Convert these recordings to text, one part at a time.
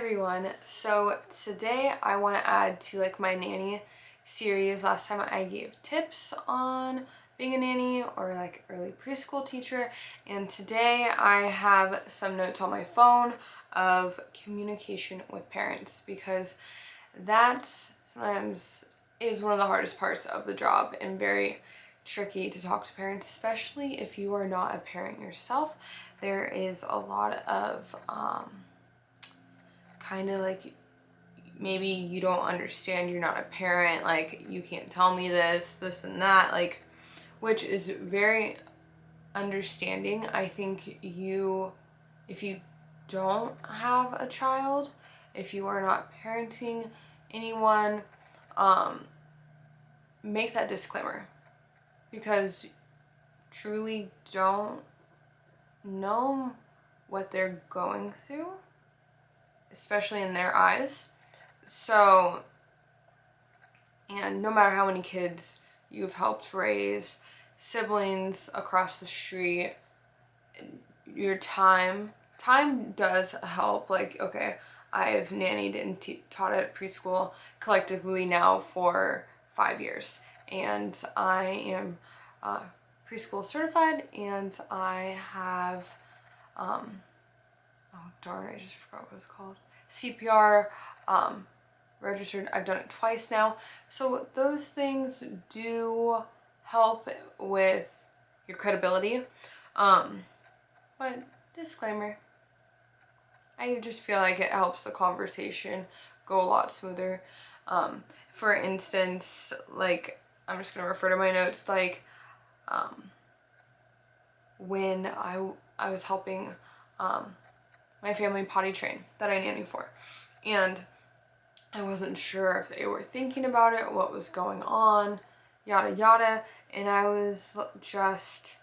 everyone. So today I want to add to like my nanny series. Last time I gave tips on being a nanny or like early preschool teacher, and today I have some notes on my phone of communication with parents, because that sometimes is one of the hardest parts of the job and very tricky to talk to parents, especially if you are not a parent yourself. There is a lot of kind of like, maybe you don't understand, you're not a parent, like you can't tell me this and that, like, which is very understanding. I think if you don't have a child, if you are not parenting anyone, make that disclaimer, because truly don't know what they're going through, especially in their eyes. So, and no matter how many kids you've helped raise, siblings across the street, your time does help. Like, okay, I've nannied and taught at preschool collectively now for 5 years, and I am preschool certified, and I have oh darn, I just forgot what it was called, CPR registered. I've done it twice now. So those things do help with your credibility. But disclaimer, I just feel like it helps the conversation go a lot smoother. For instance, like, I'm just gonna refer to my notes, like when I was helping my family potty train that I nanny for, and I wasn't sure if they were thinking about it, what was going on, yada yada, and I was just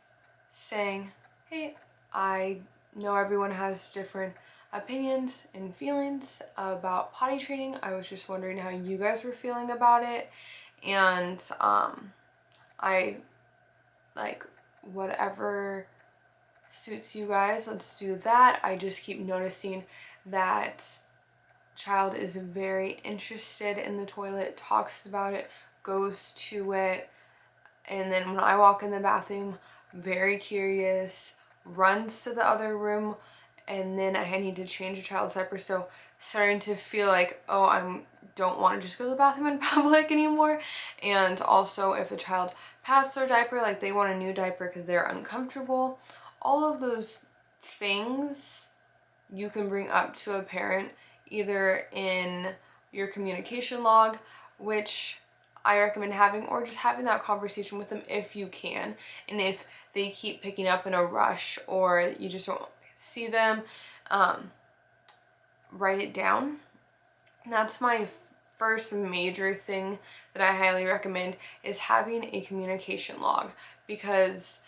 saying, hey, I know everyone has different opinions and feelings about potty training. I was just wondering how you guys were feeling about it, and I like, whatever suits you guys, let's do that. I just keep noticing that child is very interested in the toilet, talks about it, goes to it, and then when I walk in the bathroom, very curious, runs to the other room, and then I need to change a child's diaper. So starting to feel like, oh, I don't want to just go to the bathroom in public anymore. And also, if a child passed their diaper, like they want a new diaper because they're uncomfortable. All of those things you can bring up to a parent, either in your communication log, which I recommend having, or just having that conversation with them if you can. And if they keep picking up in a rush, or you just don't see them, write it down. And that's my first major thing that I highly recommend, is having a communication log. Because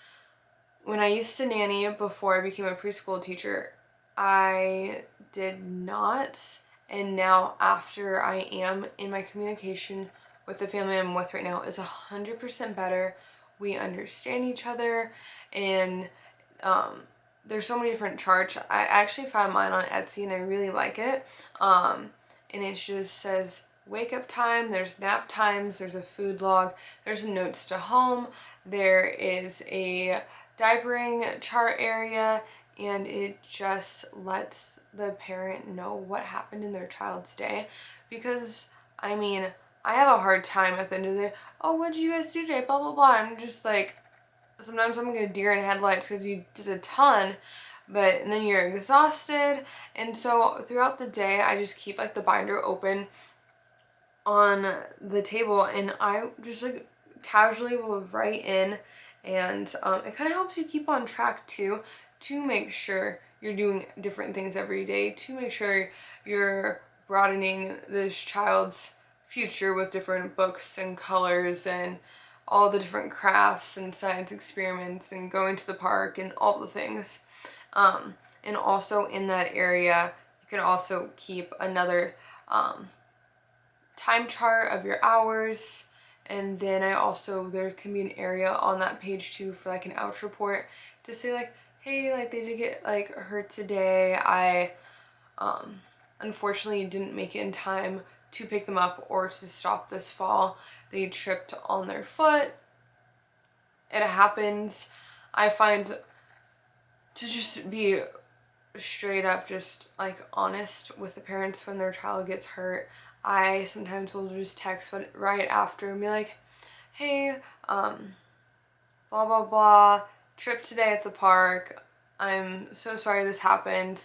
when I used to nanny before I became a preschool teacher, I did not, and now after I am in my communication with the family I'm with right now is 100% better. We understand each other, and there's so many different charts. I actually found mine on Etsy and I really like it. And it just says wake up time, there's nap times, there's a food log, there's notes to home, there is a diapering chart area, and it just lets the parent know what happened in their child's day. Because, I mean, I have a hard time at the end of the day, oh, what did you guys do today, blah, blah, blah. I'm just like, sometimes I'm gonna deer in headlights because you did a ton, and then you're exhausted. And so throughout the day, I just keep like the binder open on the table, and I just like casually will write in, and it kind of helps you keep on track too, to make sure you're doing different things every day, to make sure you're broadening this child's future with different books and colors and all the different crafts and science experiments and going to the park and all the things. And also in that area, you can also keep another time chart of your hours. And then there can be an area on that page too for like an ouch report to say like, hey, like they did get like hurt today. I unfortunately didn't make it in time to pick them up or to stop this fall. They tripped on their foot. It happens. I find to just be straight up just like honest with the parents when their child gets hurt. I sometimes will just text right after and be like, hey, blah blah blah, trip today at the park, I'm so sorry this happened,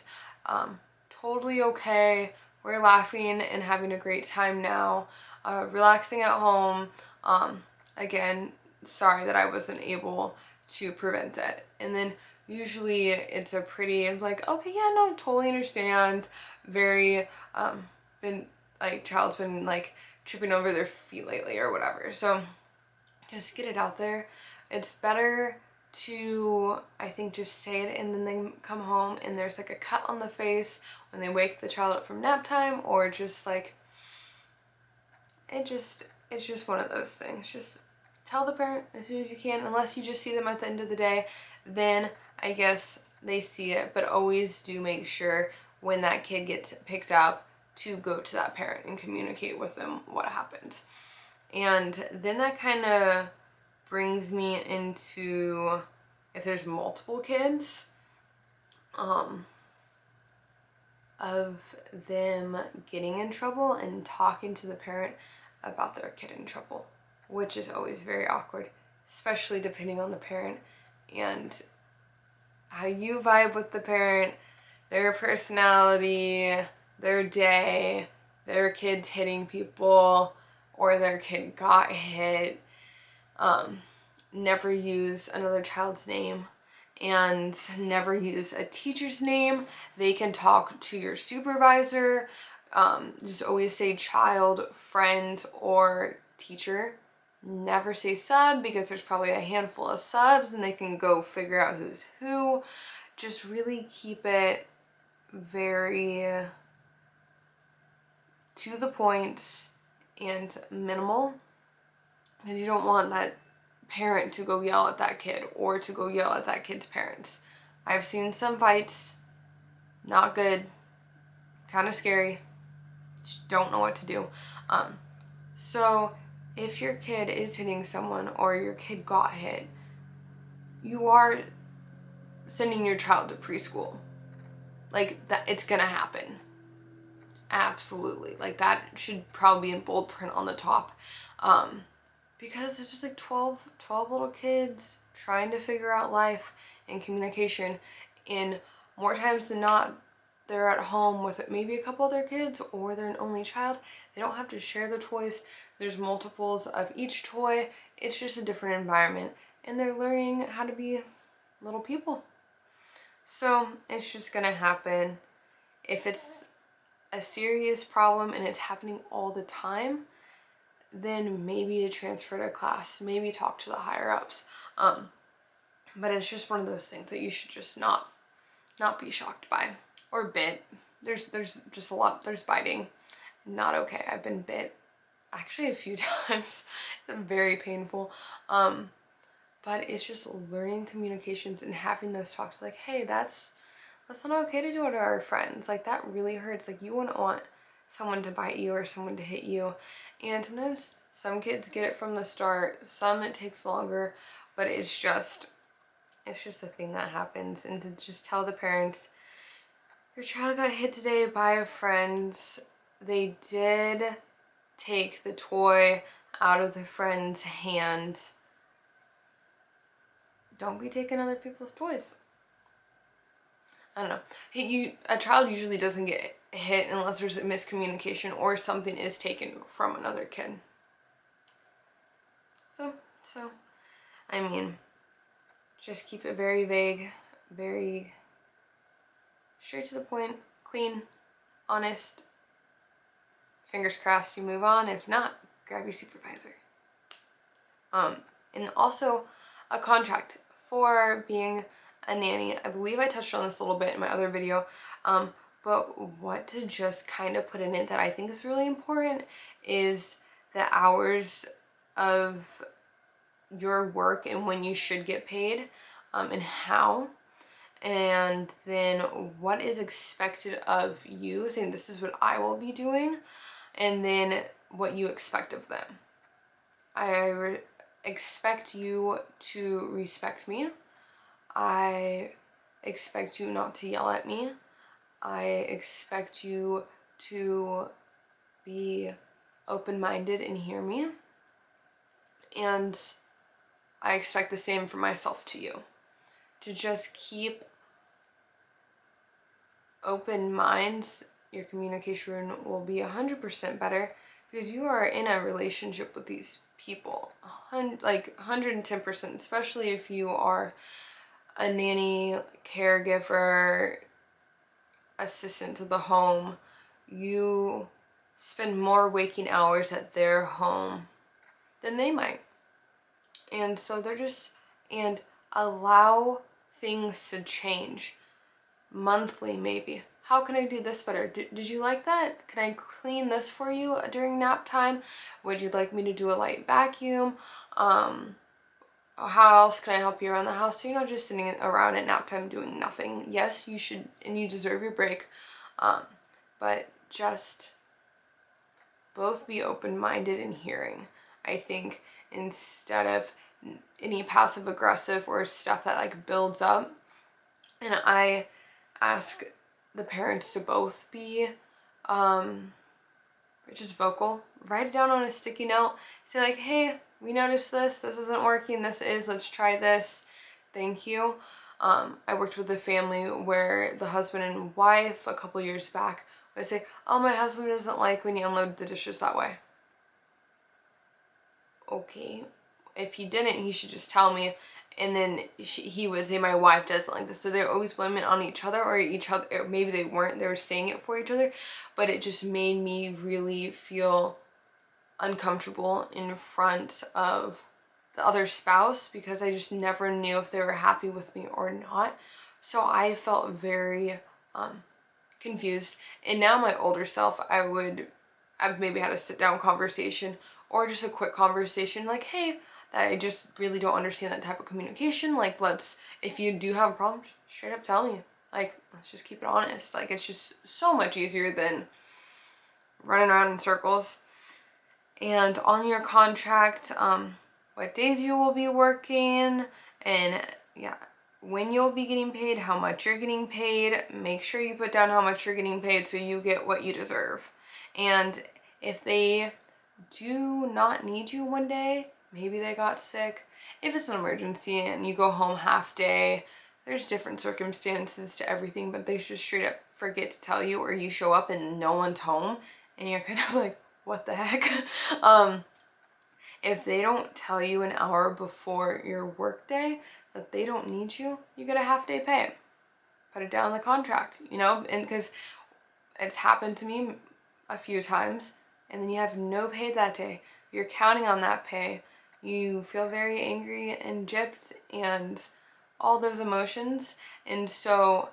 totally okay, we're laughing and having a great time now, relaxing at home, again, sorry that I wasn't able to prevent it. And then usually it's a pretty like, okay, yeah, no, totally understand, very been like child's been like tripping over their feet lately or whatever, so just get it out there. It's better to, I think, just say it and then they come home and there's like a cut on the face when they wake the child up from nap time, or just like it's just one of those things. Just tell the parent as soon as you can, unless you just see them at the end of the day, then I guess they see it, but always do make sure when that kid gets picked up to go to that parent and communicate with them what happened. And then that kind of brings me into, if there's multiple kids, of them getting in trouble and talking to the parent about their kid in trouble, which is always very awkward, especially depending on the parent and how you vibe with the parent, their personality, their day, their kid's hitting people, or their kid got hit. Never use another child's name and never use a teacher's name. They can talk to your supervisor. Just always say child, friend, or teacher. Never say sub, because there's probably a handful of subs and they can go figure out who's who. Just really keep it very to the point and minimal, because you don't want that parent to go yell at that kid or to go yell at that kid's parents. I've seen some fights, not good, kind of scary, just don't know what to do. So if your kid is hitting someone or your kid got hit, you are sending your child to preschool. Like, that, it's gonna happen. Absolutely. Like, that should probably be in bold print on the top. Because it's just like 12 little kids trying to figure out life and communication, and more times than not, they're at home with maybe a couple other kids, or they're an only child. They don't have to share the toys. There's multiples of each toy. It's just a different environment, and they're learning how to be little people. So it's just gonna happen. If it's a serious problem and it's happening all the time, then maybe a transfer to class, maybe talk to the higher ups. But it's just one of those things that you should just not be shocked by or bit. There's just a lot, there's biting, not okay. I've been bit actually a few times. It's very painful. But it's just learning communications and having those talks like, hey, that's not okay to do it to our friends. Like, that really hurts. Like, you wouldn't want someone to bite you or someone to hit you. And sometimes some kids get it from the start, some it takes longer, but it's just a thing that happens. And to just tell the parents, your child got hit today by a friend. They did take the toy out of the friend's hand. Don't be taking other people's toys. I don't know. A child usually doesn't get hit unless there's a miscommunication or something is taken from another kid. So, I mean, just keep it very vague, very straight to the point, clean, honest. Fingers crossed you move on. If not, grab your supervisor. And also a contract for being a nanny. I believe I touched on this a little bit in my other video, but what to just kind of put in it that I think is really important is the hours of your work and when you should get paid, and how. and then what is expected of you, saying this is what I will be doing, and then what you expect of them. I expect you to respect me. I expect you not to yell at me. I expect you to be open-minded and hear me. And I expect the same from myself to you. To just keep open minds, your communication will be 100% better because you are in a relationship with these people. Like 110%, especially if you are a nanny, caregiver, assistant to the home. You spend more waking hours at their home than they might. And so and allow things to change monthly maybe. How can I do this better? Did you like that? Can I clean this for you during nap time? Would you like me to do a light vacuum? How else can I help you around the house? So you're not just sitting around at nap time doing nothing. Yes, you should, and you deserve your break. But just both be open-minded and hearing. I think instead of any passive aggressive or stuff that like builds up. And I ask the parents to both be just vocal. Write it down on a sticky note. Say like, hey, we noticed this isn't working, let's try this, thank you. I worked with a family where the husband and wife a couple years back would say, oh, my husband doesn't like when you unload the dishes that way. Okay, if he didn't, he should just tell me. And then he would say, my wife doesn't like this. So they're always blaming it on each other, or maybe they weren't, they were saying it for each other, but it just made me really feel uncomfortable in front of the other spouse because I just never knew if they were happy with me or not. So I felt very confused. And now my older self, I've maybe had a sit down conversation or just a quick conversation like, hey, I just really don't understand that type of communication. Like, if you do have a problem, straight up tell me. Like, let's just keep it honest. Like, it's just so much easier than running around in circles. And on your contract, what days you will be working, and yeah, when you'll be getting paid, how much you're getting paid. Make sure you put down how much you're getting paid so you get what you deserve. And if they do not need you one day, maybe they got sick, if it's an emergency and you go home half day, there's different circumstances to everything, but they just straight up forget to tell you, or you show up and no one's home and you're kind of like, what the heck? If they don't tell you an hour before your work day that they don't need you, you get a half day pay. Put it down in the contract, and because it's happened to me a few times, and then you have no pay that day. You're counting on that pay. You feel very angry and gypped and all those emotions. And so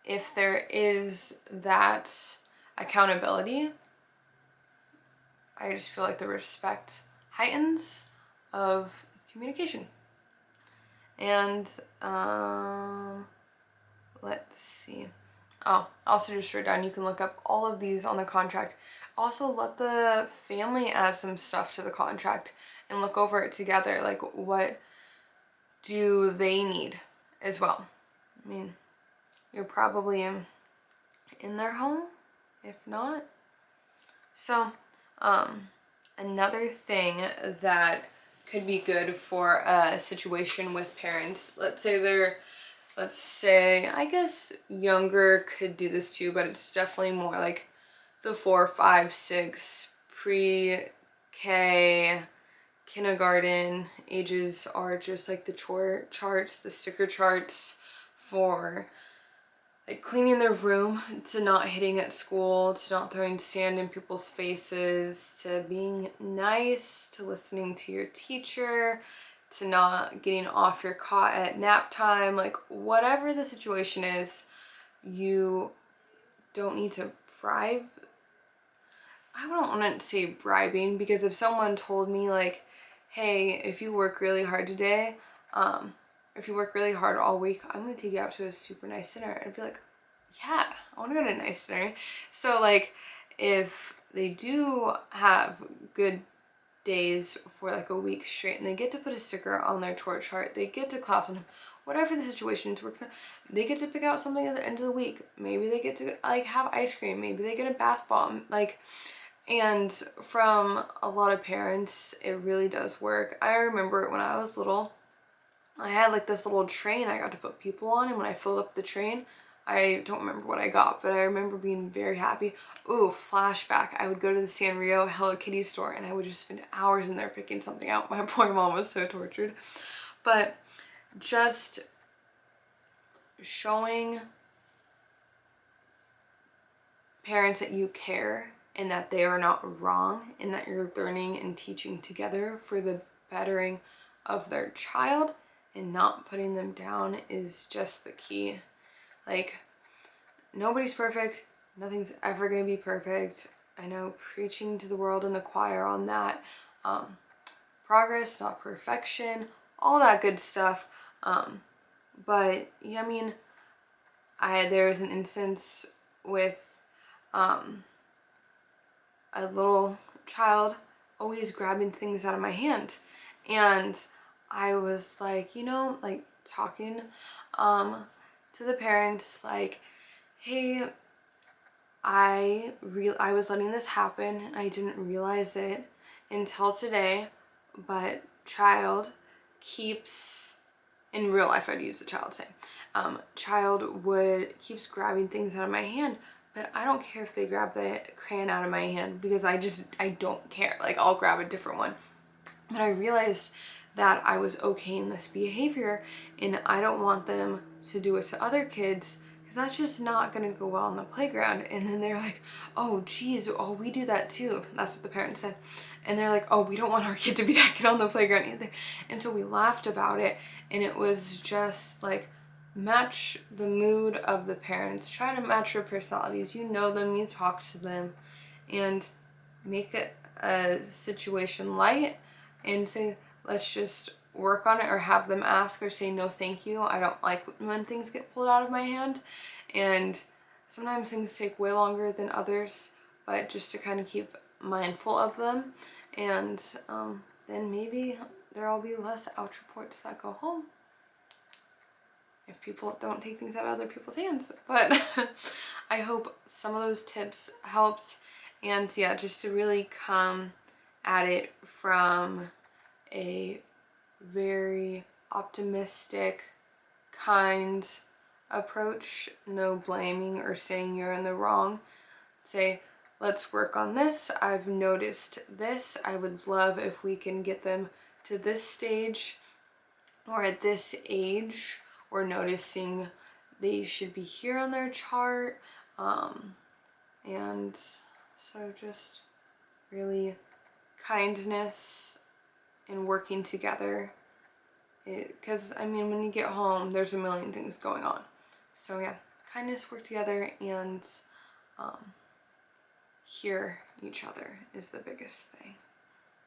if there is that accountability, I just feel like the respect heightens of communication. And let's see. Oh, also just wrote down, you can look up all of these on the contract. Also, let the family add some stuff to the contract and look over it together. Like, what do they need as well? I mean, you're probably in their home, if not. So, another thing that could be good for a situation with parents, let's say, I guess younger could do this too, but it's definitely more like the 4, 5, 6, pre-K, kindergarten ages are just like the chore charts, the sticker charts for like cleaning their room, to not hitting at school, to not throwing sand in people's faces, to being nice, to listening to your teacher, to not getting off your cot at nap time. Like, whatever the situation is, you don't need to bribe. I don't want to say bribing, because if someone told me like, hey, if you work really hard today, or if you work really hard all week, I'm gonna take you out to a super nice dinner. And I'd be like, yeah, I want to go to a nice dinner. So like if they do have good days for like a week straight and they get to put a sticker on their chore chart, they get to class on whatever the situation is working, they get to pick out something at the end of the week. Maybe they get to like have ice cream, maybe they get a bath bomb, like, and from a lot of parents it really does work. I remember when I was little, I had like this little train I got to put people on, and when I filled up the train, I don't remember what I got, but I remember being very happy. Ooh, flashback. I would go to the Sanrio Hello Kitty store and I would just spend hours in there picking something out. My poor mom was so tortured. But just showing parents that you care and that they are not wrong and that you're learning and teaching together for the bettering of their child and not putting them down is just the key. Like, nobody's perfect. Nothing's ever going to be perfect. I know, preaching to the world and the choir on that. Progress, not perfection, all that good stuff. But yeah, I mean, there was an instance with a little child always grabbing things out of my hand, and I was like, you know, like talking to the parents, like, hey, I was letting this happen and I didn't realize it until today, but child keeps, in real life I'd use the child same, child keeps grabbing things out of my hand, but I don't care if they grab the crayon out of my hand because I don't care. Like, I'll grab a different one. But I realized that I was okaying this behavior and I don't want them to do it to other kids because that's just not gonna go well on the playground. And then they're like, oh geez, oh, we do that too. That's what the parents said. And they're like, oh, we don't want our kid to be that kid on the playground either. And so we laughed about it, and it was just like, match the mood of the parents, try to match your personalities. You know them, you talk to them, and make it a situation light and say, let's just work on it, or have them ask or say, no thank you, I don't like when things get pulled out of my hand. And sometimes things take way longer than others, but just to kind of keep mindful of them. And then maybe there'll be less ouch reports that go home if people don't take things out of other people's hands. But I hope some of those tips helps. And yeah, just to really come at it from a very optimistic, kind approach. No blaming or saying you're in the wrong. Say, let's work on this. I've noticed this. I would love if we can get them to this stage or at this age, or noticing they should be here on their chart. And so just really kindness and working together. Because I mean, when you get home, there's a million things going on. So yeah, kindness, work together, and hear each other is the biggest thing.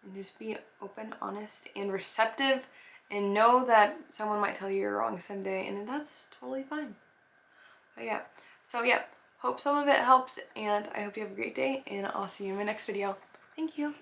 And just be open, honest, and receptive, and know that someone might tell you you're wrong someday, and that's totally fine. But yeah, so yeah, hope some of it helps, and I hope you have a great day, and I'll see you in my next video. Thank you.